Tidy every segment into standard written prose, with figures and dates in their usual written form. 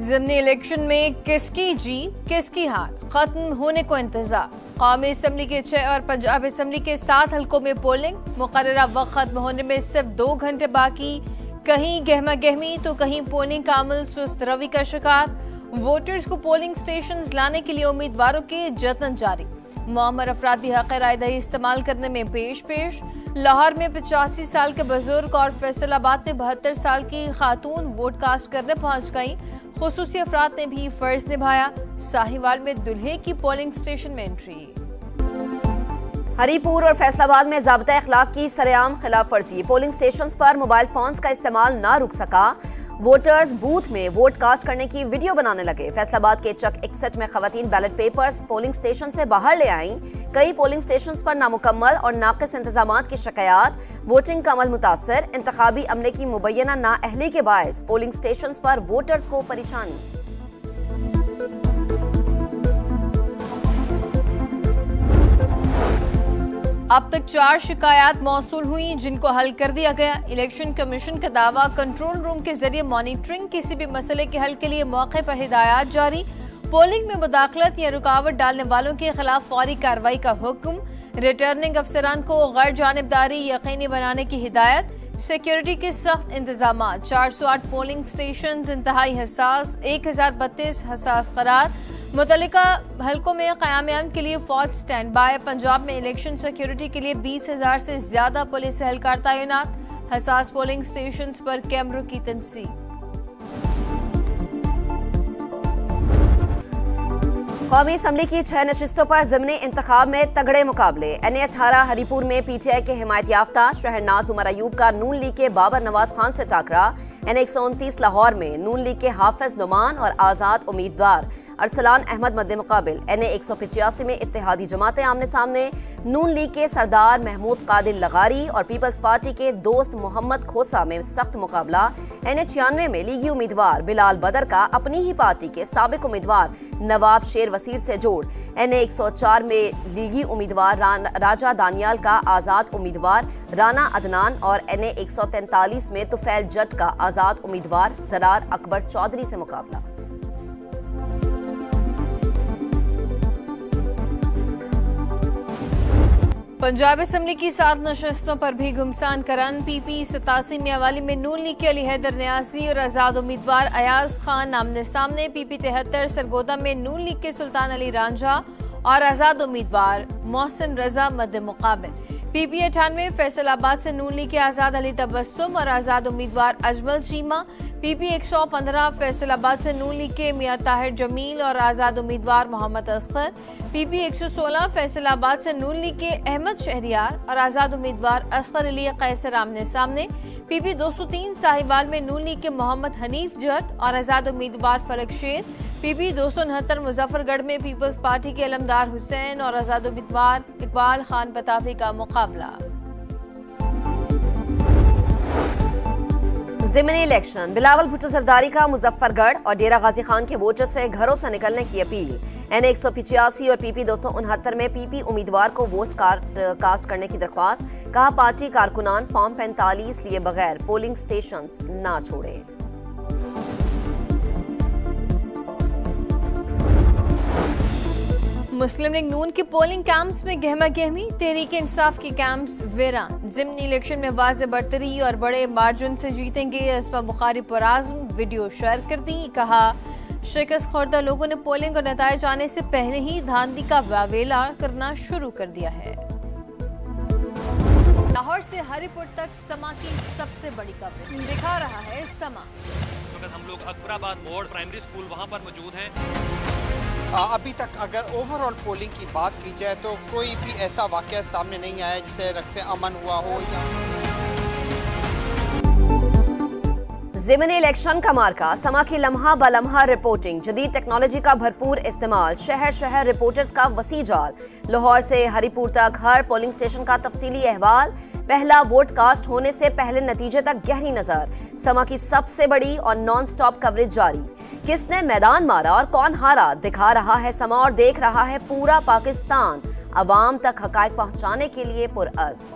ज़िमनी election में किसकी जीत किसकी हार, खत्म होने को इंतजार। कौमी असम्बली के 6 और पंजाब असम्बली के 7 हल्कों में पोलिंग, मुकर्ररा वक्त खत्म होने में सिर्फ 2 घंटे बाकी। कहीं गहमा गहमी तो कहीं पोलिंग का अमल सुस्त रवि का शिकार। वोटर्स को पोलिंग स्टेशन लाने के लिए उम्मीदवारों के जतन जारी। मुअम्मर अफराद भी हक़ राय दही इस्तेमाल करने में पेश। लाहौर में 85 साल के बुजुर्ग और फैसलाबाद में 72 साल की खातून वोट कास्ट करने पहुंच गईं। खुसूसी अफराद ने भी फर्ज निभाया। साहिवाल में दुल्हे की पोलिंग स्टेशन में एंट्री। हरीपुर और फैसलाबाद में ज़ाब्ता अखलाक की सरेआम खिलाफ वर्जी। पोलिंग स्टेशन पर मोबाइल फोन्स का इस्तेमाल ना रुक सका। वोटर्स बूथ में वोट कास्ट करने की वीडियो बनाने लगे। फैसलाबाद के चक 61 में खवातीन बैलेट पेपर्स पोलिंग स्टेशन से बाहर ले आईं। कई पोलिंग स्टेशन पर नामुकम्मल और नाक़िस इंतजामात की शिकायत। वोटिंग का अमल मुतासर। इंतखाबी अमले की मुबैना नाअहली के बायस पोलिंग स्टेशन पर वोटर्स को परेशानी। अब तक 4 शिकायत मौसूल हुई जिनको हल कर दिया गया। इलेक्शन कमीशन का दावा, कंट्रोल रूम के जरिए मॉनिटरिंग। किसी भी मसले के हल के लिए मौके पर हिदायत जारी। पोलिंग में मुदाखलत या रुकावट डालने वालों के खिलाफ फौरी कार्रवाई का हुक्म। रिटर्निंग अफसरान को गैर जानिबदारी यकीनी बनाने की हिदायत। सिक्योरिटी के सख्त इंतजाम। 408 पोलिंग स्टेशन इंतहाई हसास, 1032 हसास करार। मुतल्लिका हल्कों में क़याम के लिए फौज स्टैंड बाय। पंजाब में इलेक्शन सिक्योरिटी के लिए 20,000 से ज्यादा पुलिस एहलकार तैनात। हसास पोलिंग स्टेशन पर कैमरों की तनसीब। कौमी असम्बली की 6 नशिस्तों पर ज़िमनी इंतखाब में तगड़े मुकाबले। NA-18 हरीपुर में PTI के हिमायत याफ्ता शहरनाज उमर अयूब का नून लीग के बाबर नवाज खान से टाकरा। NA-129 लाहौर में नून लीग के हाफिज नुमान और आज़ाद उम्मीदवार अरसलान अहमद मद्दे मुकाबिल। NA-185 में इत्तेहादी जमातें आमने सामने। नून लीग के सरदार महमूद कादिर लगारी और पीपल्स पार्टी के दोस्त मोहम्मद खोसा में सख्त मुकाबला। NA-96 में लीगी उम्मीदवार बिलाल बदर का अपनी ही पार्टी के साबिक उम्मीदवार नवाब शेर वसीर से जोड़। NA-104 में लीगी उम्मीदवार राजा दानियाल का आज़ाद उम्मीदवार राना अदनान और NA-143 में तुफैल जट का आज़ाद उम्मीदवार जरार अकबर चौधरी से मुकाबला। पंजाब असम्बली की 7 नशस्तों पर भी घुमसान करन। PP 87 मियावाली में नून लीग के अली हैदर न्याजी और आज़ाद उम्मीदवार अयाज खान आमने सामने। PP 73 सरगोदा में नून लीग के सुल्तान अली रांझा और आज़ाद उम्मीदवार मोहसिन रजा मद्दे मुकाबिल। PP 98 फैसलाबाद से नून लीग के आज़ाद अली तबस्सुम और आज़ाद उम्मीदवार अजमल चीमा। PP 115 फैसलाबाद से नून लीग के मियां ताहिर जमील और आज़ाद उम्मीदवार मोहम्मद असगर। PP 116 फैसलाबाद से नून लीग के अहमद शहरियार और आज़ाद उम्मीदवार असगर अली कैसर आमने सामने। PP 203 साहिवाल में नून लीग के मोहम्मद हनीफ जट और आज़ाद उम्मीदवार फलक शेर। PP 269 मुजफ्फरगढ़ में पीपल्स पार्टी के अलमदार हुसैन और आज़ाद उम्मीदवार इकबाल खान पताफी का मुकाबला। ज़िमनी इलेक्शन, बिलावल भुट्टो जरदारी का मुजफ्फरगढ़ और डेरा गाजी खान के वोटर से घरों से निकलने की अपील। NA-185 और PP 269 में PP उम्मीदवार को वोट कास्ट करने की दरख्वास्त। कहा पार्टी कारकुनान फॉर्म 45 लिए बगैर पोलिंग स्टेशन ना छोड़े। मुस्लिम लीग नून के पोलिंग कैंप्स में गहमा गहमी, तहरीक इंसाफ के कैंप्स वीरान। ज़िमनी इलेक्शन में वाज़े बढ़तरी और बड़े मार्जिन से जीतेंगे, इसपा बुखारी पुराज़्म वीडियो शेयर कर दी। कहा शिकस्त खोरदा लोगों ने पोलिंग और नताइज आने से पहले ही धांधली का वावेला करना शुरू कर दिया है। लाहौर से हरीपुर तक समा की सबसे बड़ी कवरेज दिखा रहा है समा। इस वक्त हम लोग अकबराबाद बोर्ड प्राइमरी स्कूल वहां पर मौजूद हैं। अभी तक अगर ओवरऑल पोलिंग की बात की जाए तो कोई भी ऐसा वाकया सामने नहीं आया जिससे रक्स अमन हुआ हो या ज़िमनी इलेक्शन का मार्का। समा की लम्हा बलम्हा रिपोर्टिंग, जदीद टेक्नोलॉजी का भरपूर इस्तेमाल, शहर शहर रिपोर्टर्स का वसी जाल। लाहौर से हरीपुर तक हर पोलिंग स्टेशन का तफसीली अहवाल। पहला वोट कास्ट होने से पहले नतीजे तक गहरी नजर। समा की सबसे बड़ी और नॉन स्टॉप कवरेज जारी। किसने मैदान मारा और कौन हारा दिखा रहा है समा और देख रहा है पूरा पाकिस्तान। अवाम तक हकायक पहुंचाने के लिए पुरअज़्म।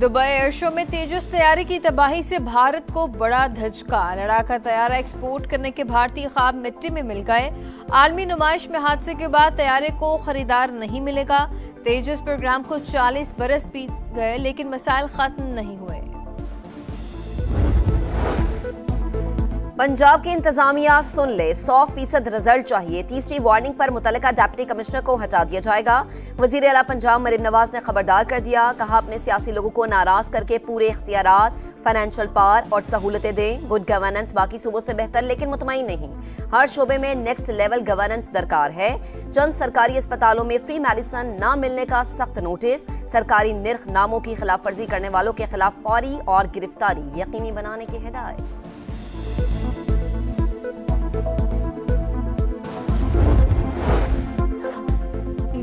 दुबई एयर शो में तेजस तैयारी की तबाही से भारत को बड़ा धचका। लड़ाका तैयारा एक्सपोर्ट करने के भारतीय ख्वाब मिट्टी में मिल गए। आलमी नुमाइश में हादसे के बाद तैयारे को खरीदार नहीं मिलेगा। तेजस प्रोग्राम को 40 बरस बीत गए लेकिन मसाइल खत्म नहीं हुए। पंजाब की इंतजामिया सुन ले, 100% रिजल्ट चाहिए। तीसरी वार्निंग पर मुतल्लिका डिप्टी कमिश्नर को हटा दिया जाएगा। वजीर आला पंजाब मरीम नवाज ने खबरदार कर दिया, कहा अपने सियासी लोगों को नाराज करके पूरे इख्तियारात, फाइनेंशियल पावर और सहूलतें दें। गुड गवर्नेंस बाकी सूबों से बेहतर लेकिन मुतमईन नहीं। हर शोबे में नेक्स्ट लेवल गवर्नेंस दरकार है। चंद सरकारी अस्पतालों में फ्री मेडिसिन न मिलने का सख्त नोटिस। सरकारी निर्ख नामों की खिलाफ वर्जी करने वालों के खिलाफ फौरी और गिरफ्तारी यकीनी बनाने की हिदायत।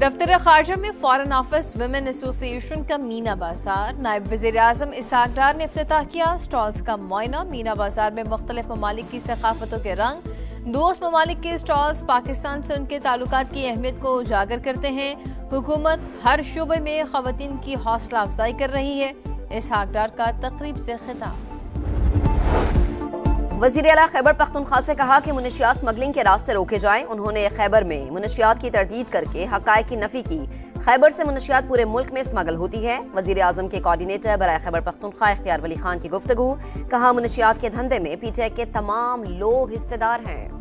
दफ्तर खारजा में फॉरेन ऑफिस विमेन एसोसिएशन का मीना बाजार। नायब वज़ीर आज़म इसहाक डार ने इफ्तिताह किया। स्टॉल्स का मुआयना। मीना बाजार में मुख्तलिफ ममालिक की सकाफतों के रंग। दोस्त ममालिक के स्टॉल्स पाकिस्तान से उनके ताल्लुकात की अहमियत को उजागर करते हैं। हुकूमत हर शोबे में खवातीन की हौसला अफजाई कर रही है। इसहाक डार का तकरीब से खिताब। वज़ीर आला खैबर पख्तूनख्वा से कहा कि मुनशियात स्मगलिंग के रास्ते रोके जाएं। उन्होंने खैबर में मुनशियात की तरदीद करके हक़ाइक़ की नफी की। खैबर से मुनशियात पूरे मुल्क में स्मगल होती है। वज़ीर आज़म के कोऑर्डिनेटर बराए खैबर पख्तूनख्वा इख्तियार वली खान की गुफ्तगू। कहा मुनशियात के धंधे में पीटीआई के तमाम लोग हिस्सेदार हैं।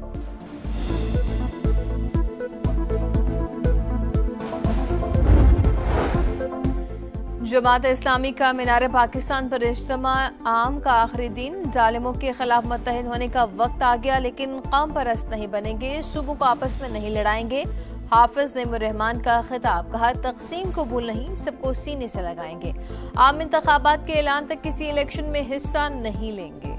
जमात इस्लामी का मीनार पाकिस्तान पर इज्तिमा आम का आखिरी दिन। जालिमों के खिलाफ मुत्तहिद होने का वक्त आ गया लेकिन कौम परस्त नहीं बनेंगे। सूबों को आपस में नहीं लड़ाएंगे। हाफिज ज़ैमुर रहमान का खिताब। कहा तक़सीम कबूल नहीं, सबको सीने से लगाएंगे। आम इंतखाबात के ऐलान तक किसी इलेक्शन में हिस्सा नहीं लेंगे।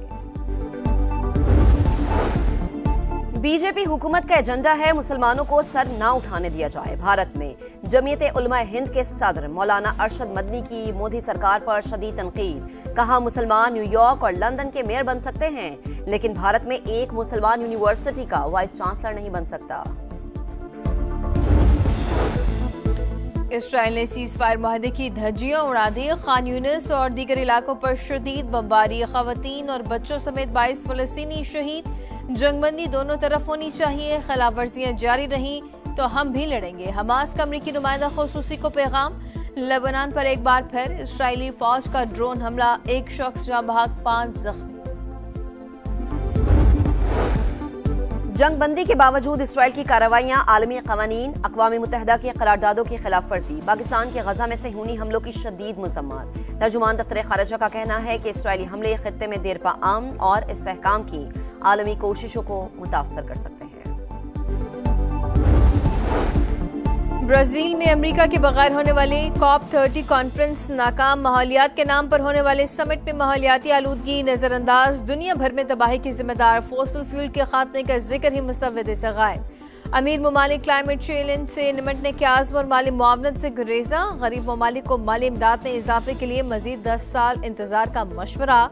बीजेपी हुकूमत का एजेंडा है मुसलमानों को सर ना उठाने दिया जाए। भारत में जमीयत उलमा हिंद के सदर मौलाना अरशद मदनी की मोदी सरकार पर शदीद तनकीद। कहा मुसलमान न्यूयॉर्क और लंदन के मेयर बन सकते हैं लेकिन भारत में एक मुसलमान यूनिवर्सिटी का वाइस चांसलर नहीं बन सकता। इसराइल ने सीज फायर माहदे की धज्जियां उड़ा दी। खान यूनिस और दीगर इलाकों पर शदीद बमबारी। खवातीन और बच्चों समेत 22 फलस्तीनी शहीद। जंगबंदी दोनों तरफ होनी चाहिए। खिलाफ वर्जियां जारी रही तो हम भी लड़ेंगे। हमास का अमरीकी नुमाइंदा खुसूसी को पैगाम। लेबनान पर एक बार फिर इसराइली फौज का ड्रोन हमला। एक शख्स जाँ बहक, 5 जख्मी। जंगबंदी के बावजूद इसराइल की कार्रवाइयां, आलमी कवानीन, अक़वाम मुत्तहिदा की करारदादों की खिलाफ वर्जी। पाकिस्तान के गजा में सेहूनी हमलों की शदीद मज़म्मत। तर्जुमान दफ्तर खारजा का कहना है कि इसराइली हमले खित्ते में देरपा अमन और इस्तेहकाम की आलमी कोशिशों को मुतासर कर सकते हैं। ब्राजील में अमेरिका के बगैर होने वाली COP30 कॉन्फ्रेंस नाकाम। माहौलियात के नाम पर होने वाले समिट में माहौलियाती आलूदगी नजरअंदाज। दुनिया भर में तबाही के जिम्मेदार फोसिल फ्यूल के खात्मे का जिक्र ही मुसव्वदे से गायब। अमीर ममालिक क्लाइमेट चैलेंज से निमटने के आज़म और माली मुआवनत से गुरेजा। गरीब ममालिक को माली इमदाद में इजाफे के लिए मजीद 10 साल इंतजार का मशवरा।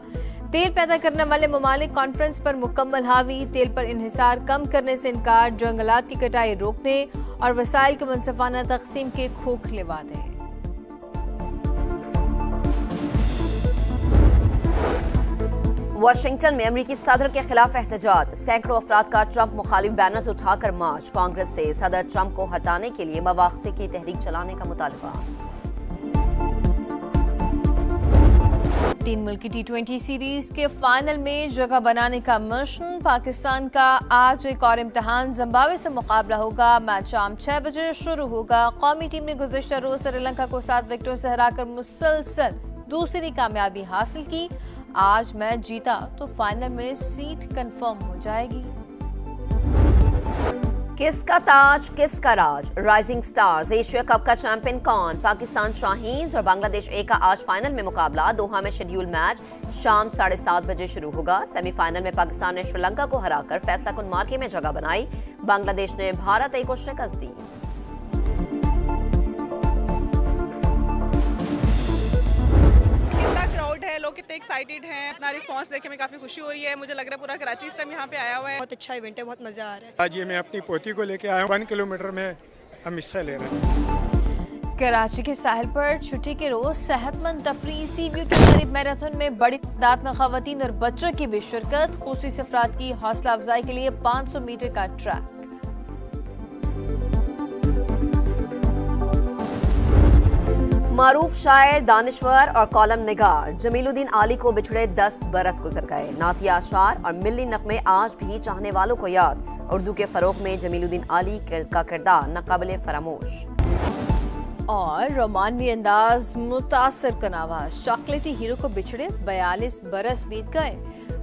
तेल पैदा करने वाले ममालिक कॉन्फ्रेंस पर मुकम्मल हावी। तेल पर इन्हिसार कम करने से इनकार। जंगलात की कटाई रोकने और वसाइल के मुनसिफाना तकसीम के खोखले वादे। वाशिंगटन में अमरीकी सदर के खिलाफ एहतजाज। सैकड़ों अफराद का ट्रंप मुखालिफ बैनर्स उठाकर मार्च। कांग्रेस से सदर ट्रंप को हटाने के लिए मवाक़से की तहरीक चलाने का मुतालबा। 3 मुल्की T20 सीरीज के फाइनल में जगह बनाने का मिशन। पाकिस्तान का आज एक और इम्तिहान। जिम्बाब्वे से मुकाबला होगा। मैच शाम 6 बजे शुरू होगा। कौमी टीम ने गुज़िश्ता रोज श्रीलंका को 7 विकेटों से हराकर मुसलसल दूसरी कामयाबी हासिल की। आज मैच जीता तो फाइनल में सीट कंफर्म हो जाएगी। किसका ताज किसका राज। राइजिंग स्टार्स एशिया कप का चैंपियन कौन। पाकिस्तान शाहीन्स और बांग्लादेश ए का आज फाइनल में मुकाबला। दोहा में शेड्यूल मैच शाम 7:30 बजे शुरू होगा। सेमीफाइनल में पाकिस्तान ने श्रीलंका को हराकर फैसला कुन मार्के में जगह बनाई। बांग्लादेश ने भारत ए को शिकस्त दी। लोग कितने एक्साइटेड हैं। अपना रिस्पांस देखे में काफी खुशी हो रही है। मुझे लग रहा है पूरा कराची इस टाइम यहाँ पे आया हुआ है। बहुत अच्छा इवेंट है, बहुत मजा आ रहा है। आज ये मैं अपनी पोती को लेके आया हूँ। 1 किलोमीटर में हम हिस्सा ले रहे हैं। कराची के साहिल पर छुट्टी के रोज सेहतमंद तफरीह सी व्यू के करीब मैराथन में बड़ी तादाद में खवातीन और बच्चों की भी शिरकत। खुसूसी अफराद की हौसला अफजाई के लिए 500 मीटर का ट्रैक। मारूफ शायर, दानिश्वर और कॉलम निगार जमीलुद्दीन आली को बिछड़े 10 बरस गुजर गए। नातिया अशार और मिल्ली नग़मे आज भी चाहने वालों को याद। उर्दू के फरोग में जमीलुद्दीन आली का किरदार नाकाबिले फरामोश। और रोमानवी अंदाज, मुतासर कन आवाज, चॉकलेटी हीरो को बिछड़े 42 बरस बीत गए।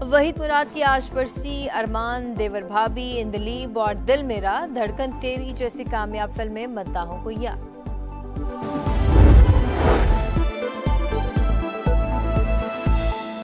वहीद मुराद की आज परसी, अरमान, देवर भाभी, इंदलीब और दिल मेरा, धड़कन तेरी जैसी कामयाब फिल्में मद्दाहों को याद।